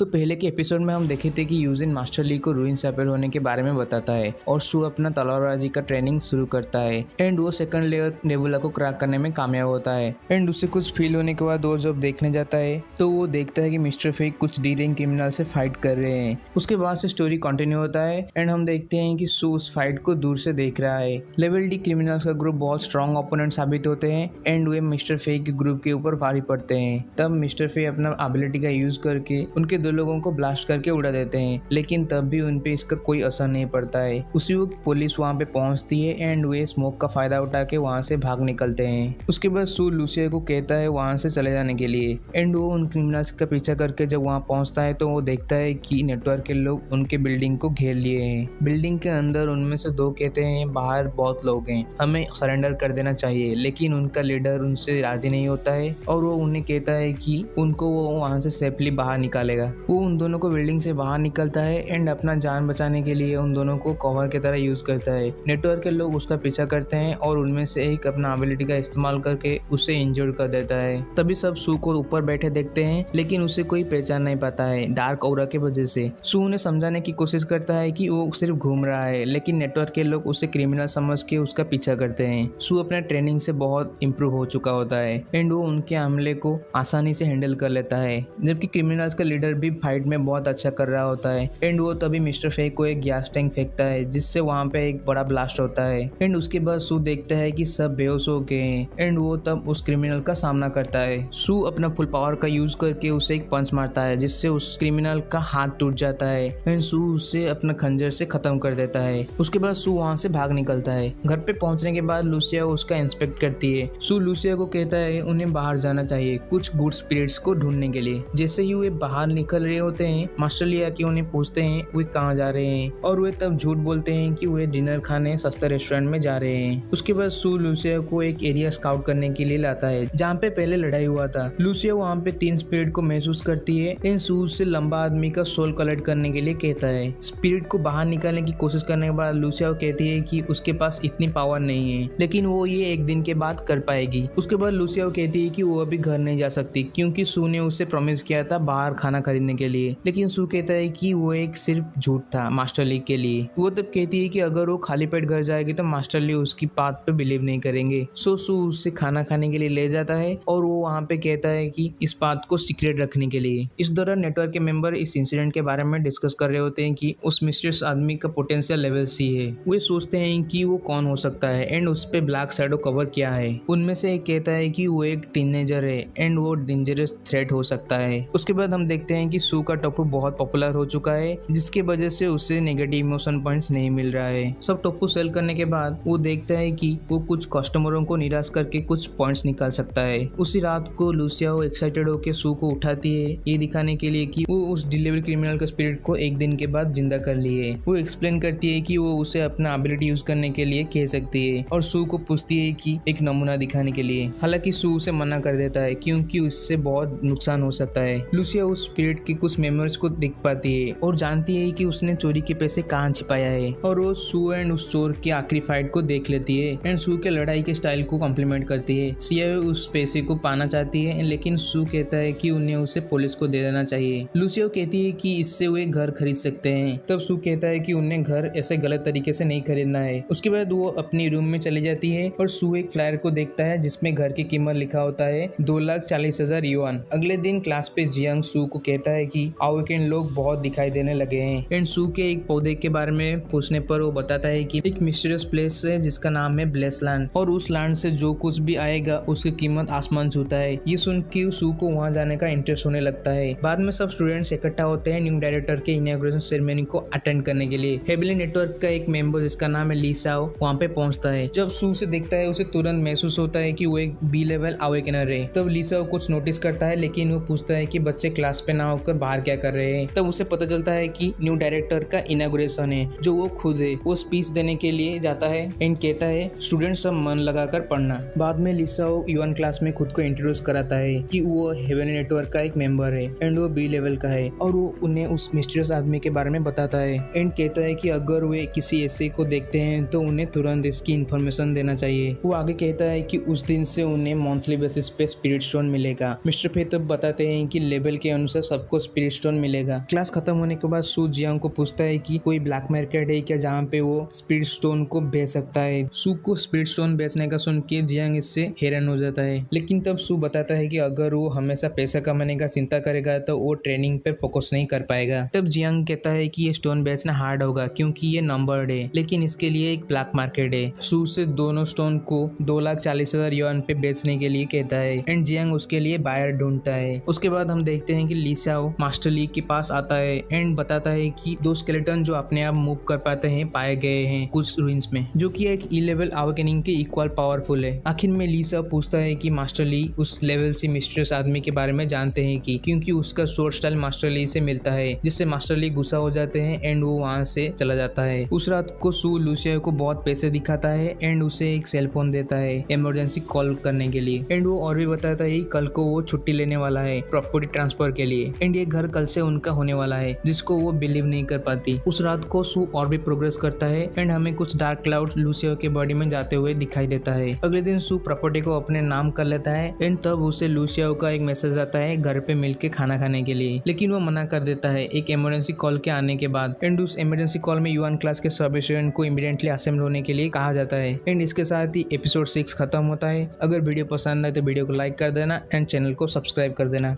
तो पहले के एपिसोड में हम देखे थे कि यूजिन मास्टर ली को रूइन सैपल होने के बारे में बताता है और सू अपना तलवारबाजी का ट्रेनिंग शुरू करता है एंड वो सेकंड लेयर नेबुला को क्रैक करने में कामयाब होता है। एंड उसे कुछ फील होने के बाद वो जब देखने जाता है तो वो देखता है कि मिस्टर फेक कुछ डी रैंक क्रिमिनल से फाइट कर रहे हैं। उसके बाद से स्टोरी कंटिन्यू होता है एंड हम देखते हैं कि सू उस फाइट को दूर से देख रहा है। लेवल डी क्रिमिनल्स का ग्रुप बहुत स्ट्रॉन्ग ओपोनेंट साबित होते हैं एंड वे मिस्टर फेक के ग्रुप के ऊपर भारी पड़ते हैं। तब मिस्टर फेक अपना एबिलिटी का यूज करके उनके दो लोगों को ब्लास्ट करके उड़ा देते हैं, लेकिन तब भी उन पे इसका कोई असर नहीं पड़ता है। उसी वक्त पुलिस वहाँ पे पहुँचती है एंड वे स्मोक का फायदा उठा के वहाँ से भाग निकलते हैं। उसके बाद सू लूसिया को कहता है वहाँ से चले जाने के लिए एंड वो उन क्रिमिनल्स का पीछा करके जब वहाँ पहुँचता है तो वो देखता है कि नेटवर्क के लोग उनके बिल्डिंग को घेर लिए हैं। बिल्डिंग के अंदर उनमें से दो कहते हैं बाहर बहुत लोग हैं, हमें सरेंडर कर देना चाहिए, लेकिन उनका लीडर उनसे राजी नहीं होता है और वो उन्हें कहता है कि उनको वो वहाँ से सेफली बाहर निकालेगा। वो उन दोनों को बिल्डिंग से बाहर निकलता है एंड अपना जान बचाने के लिए उन दोनों को कवर की तरह यूज करता है। नेटवर्क के लोग उसका पीछा करते हैं और उनमें से एक अपना एबिलिटी का इस्तेमाल करके उसे इंजर्ड कर देता है। तभी सब सू को ऊपर बैठे देखते हैं, लेकिन उसे कोई पहचान नहीं पाता है डार्क ऑरा के वजह से। सू उन्हें समझाने की कोशिश करता है कि वो सिर्फ घूम रहा है, लेकिन नेटवर्क के लोग उसे क्रिमिनल समझ के उसका पीछा करते हैं। सू अपने ट्रेनिंग से बहुत इम्प्रूव हो चुका होता है एंड वो उनके हमले को आसानी से हैंडल कर लेता है, जबकि क्रिमिनल्स का लीडर भी फाइट में बहुत अच्छा कर रहा होता है। एंड वो तभी मिस्टर फेक को एक गैस टैंक फेंकता है जिससे वहाँ पे एक बड़ा ब्लास्ट होता है एंड उसके बाद सू देखता है कि सब बेहोश हो गए हैं एंड वो तब उस क्रिमिनल का सामना करता है। सू अपना फुल पावर का यूज करके उसे एक पंच मारता है जिससे उस क्रिमिनल का हाथ टूट जाता है एंड सू उसे अपना खंजर से खत्म कर देता है। उसके बाद सू वहाँ से भाग निकलता है। घर पे पहुंचने के बाद लूसिया उसका इंस्पेक्ट करती है। सू लूसिया को कहता है उन्हें बाहर जाना चाहिए कुछ गुड स्पिरिट्स को ढूंढने के लिए। जैसे ही वे बाहर निकल रहे होते हैं मास्टर लिया कि उन्हें पूछते हैं वे कहाँ जा रहे हैं और वे तब झूठ बोलते हैं कि वे डिनर खाने सस्ते रेस्टोरेंट में जा रहे हैं। उसके बाद सू लूसिया को एक एरिया स्काउट करने के लिए लाता है जहाँ पे पहले लड़ाई हुआ था। लूसिया वहाँ पे 3 स्पिरिट को महसूस करती है एंड सू से लंबा आदमी का सोल कलेक्ट करने के लिए कहता है। स्पिरिट को बाहर निकालने की कोशिश करने के बाद लूसिया कहती है कि उसके पास इतनी पावर नहीं है, लेकिन वो ये एक दिन के बाद कर पाएगी। उसके बाद लूसिया कहती है कि वो अभी घर नहीं जा सकती क्योंकि सू ने उसे प्रॉमिस किया था बाहर खाना खरीदने के लिए, लेकिन सू कहता है कि वो एक सिर्फ झूठ था मास्टर ली के लिए। वो तब कहती है कि अगर वो खाली पेट घर जाएगी तो मास्टर ली उसकी बात पे बिलीव नहीं करेंगे। सो सू उससे खाना खाने के लिए ले जाता है और वो वहाँ पे कहता है कि इस बात को सीक्रेट रखने के लिए। इस दौरान नेटवर्क के मेंबर इस इंसिडेंट के बारे में डिस्कस कर रहे होते हैं कि उस मिस्टीरियस आदमी का पोटेंशियल लेवल सी है। वे सोचते हैं कि वो कौन हो सकता है एंड उस पे ब्लैक शैडो कवर किया है। उनमें से एक कहता है कि वो एक टीनेजर है एंड वो डेंजरस थ्रेट हो सकता है। उसके बाद हम देखते हैं कि सू का टोफू बहुत पॉपुलर हो चुका है जिसकी वजह से उसे नेगेटिव इमोशन पॉइंट्स नहीं मिल रहा है। सब टोफू सेल करने के बाद वो देखता है कि वो कुछ कस्टमरों को निराश करके कुछ पॉइंट्स निकाल सकता है। उसी रात को लूसिया एक्साइटेड होकर सू को उठाती है ये दिखाने के लिए कि वो उस डिलीवरी क्रिमिनल के स्पिरिट को एक दिन के बाद जिंदा कर लिए। वो एक्सप्लेन करती है कि वो उसे अपना एबिलिटी यूज करने के लिए कह सकती है और सू को पूछती है कि एक नमूना दिखाने के लिए। हालांकि सू उसे मना कर देता है क्योंकि उससे बहुत नुकसान हो सकता है। लूसिया उस स्पिरिट की कुछ मेमोरीज को देख पाती है और जानती है कि उसने चोरी के पैसे कहाँ छिपाया है और वो सू एंड उस चोर की आखिरी फाइट को देख लेती है एंड सू के लड़ाई के स्टाइल को कॉम्प्लीमेंट करती है। सिया उस पैसे को पाना चाहती है लेकिन सू कहता है कि उन्हें उसे पुलिस को दे देना चाहिए। लूसिया कहती है कि इससे वे घर खरीद सकते हैं। तब सू कहता है कि उन्हें घर ऐसे गलत तरीके से नहीं खरीदना है। उसके बाद वो अपनी रूम में चली जाती है और सू एक फ्लायर को देखता है जिसमें घर की कीमत लिखा होता है 2,40,000 युआन। अगले दिन क्लास पे जियांग सू को कहता है कि वीकेंड लोग बहुत दिखाई देने लगे हैं एंड सू के एक पौधे के बारे में पूछने पर वो बताता है कि एक मिस्टीरियस प्लेस है जिसका नाम है ब्लेस लैंड और उस लैंड से जो कुछ भी आएगा उसकी कीमत आसमान छूता है। ये सुन के सू को वहाँ जाने का इंटरेस्ट होने लगता है। बाद में सब स्टूडेंट्स इकट्ठा होते हैं न्यू डायरेक्टर के इनॉग्रेशन सेरेमनी को अटेंड करने के लिए। हेबली नेटवर्क का एक मेंबर जिसका नाम है ली साओ वहाँ पे पहुँचता है। जब सू से देखता है उसे तुरंत महसूस होता है कि वो एक बी लेवल अवेकनर है। तब ली साओ कुछ नोटिस करता है लेकिन वो पूछता है कि बच्चे क्लास पे ना होकर बाहर क्या कर रहे हैं। तब उसे पता चलता है कि न्यू डायरेक्टर का इनॉग्रेशन है जो वो खुद है। वो स्पीच देने के लिए जाता है एंड कहता है स्टूडेंट सब मन लगाकर पढ़ना। बाद में लिसाओ यूएन क्लास में खुद को इंट्रोड्यूस कराता है कि वो हेवनली नेटवर्क का एक मेंबर है एंड वो बी लेवल का है और वो उन्हें उस मिस्टीरियस आदमी के बारे में बताता है एंड कहता है कि अगर वे किसी ऐसे को देखते हैं तो उन्हें तुरंत इसकी इन्फॉर्मेशन देना चाहिए। वो आगे कहता है कि उस दिन से उन्हें मंथली बेसिस पे स्पिरिट स्टोन मिलेगा। मिस्टर फे तब बताते हैं कि लेवल के अनुसार सब सबको स्पिरिट स्टोन मिलेगा। क्लास खत्म होने के बाद सू जियांग को पूछता है कि कोई ब्लैक मार्केट है क्या जहाँ पे वो स्पिरिट स्टोन को बेच सकता है। सू को स्पिरिट स्टोन बेचने का सुन के जियांग इससे हैरान हो जाता है, लेकिन तब सू बताता है कि अगर वो हमेशा पैसा कमाने का चिंता करेगा तो वो ट्रेनिंग पर फोकस नहीं कर पाएगा। तब जियांग कहता है कि ये स्टोन बेचना हार्ड होगा क्योंकि ये नंबर्ड है, लेकिन इसके लिए एक ब्लैक मार्केट है। सू से दोनों स्टोन को 2,40,000 युआन पे बेचने के लिए कहता है एंड जियांग उसके लिए बायर ढूंढता है। उसके बाद हम देखते हैं कि ली शाओ मास्टर ली के पास आता है एंड बताता है कि 2 स्केलेटन जो अपने आप मूव कर पाते हैं पाए गए हैं कुछ रूइंस में, जो कि एक ई लेवल अवेकनिंग के इक्वल पावरफुल है। आखिर में ली शाओ पूछता है कि मास्टर ली उस लेवल से मिस्टीरियस आदमी के बारे में जानते हैं कि क्योंकि उसका सोर्ड स्टाइल मास्टर ली से मिलता है, जिससे मास्टर ली गुस्सा हो जाते हैं एंड वो वहां से चला जाता है। उस रात को सू लूसिया को बहुत पैसे दिखाता है एंड उसे एक सेल फोन देता है इमरजेंसी कॉल करने के लिए एंड वो और भी बताता है कल को वो छुट्टी लेने वाला है प्रॉपर्टी ट्रांसफर के लिए एंड ये घर कल से उनका होने वाला है, जिसको वो बिलीव नहीं कर पाती। उस रात को सू और भी प्रोग्रेस करता है एंड हमें कुछ डार्क क्लाउड लूसिया के बॉडी में जाते हुए दिखाई देता है। अगले दिन सू प्रॉपर्टी को अपने नाम कर लेता है एंड तब उसे लूसिया का एक मैसेज आता है घर पे मिलके खाना खाने के लिए, लेकिन वो मना कर देता है एक इमरजेंसी कॉल के आने के बाद एंड उस इमरजेंसी कॉल में युआन क्लास के सब स्टूडेंट को इमीडिएटली असेंबल होने के लिए कहा जाता है एंड इसके साथ ही एपिसोड 6 खत्म होता है। अगर वीडियो पसंद आए तो वीडियो को लाइक कर देना एंड चैनल को सब्सक्राइब कर देना।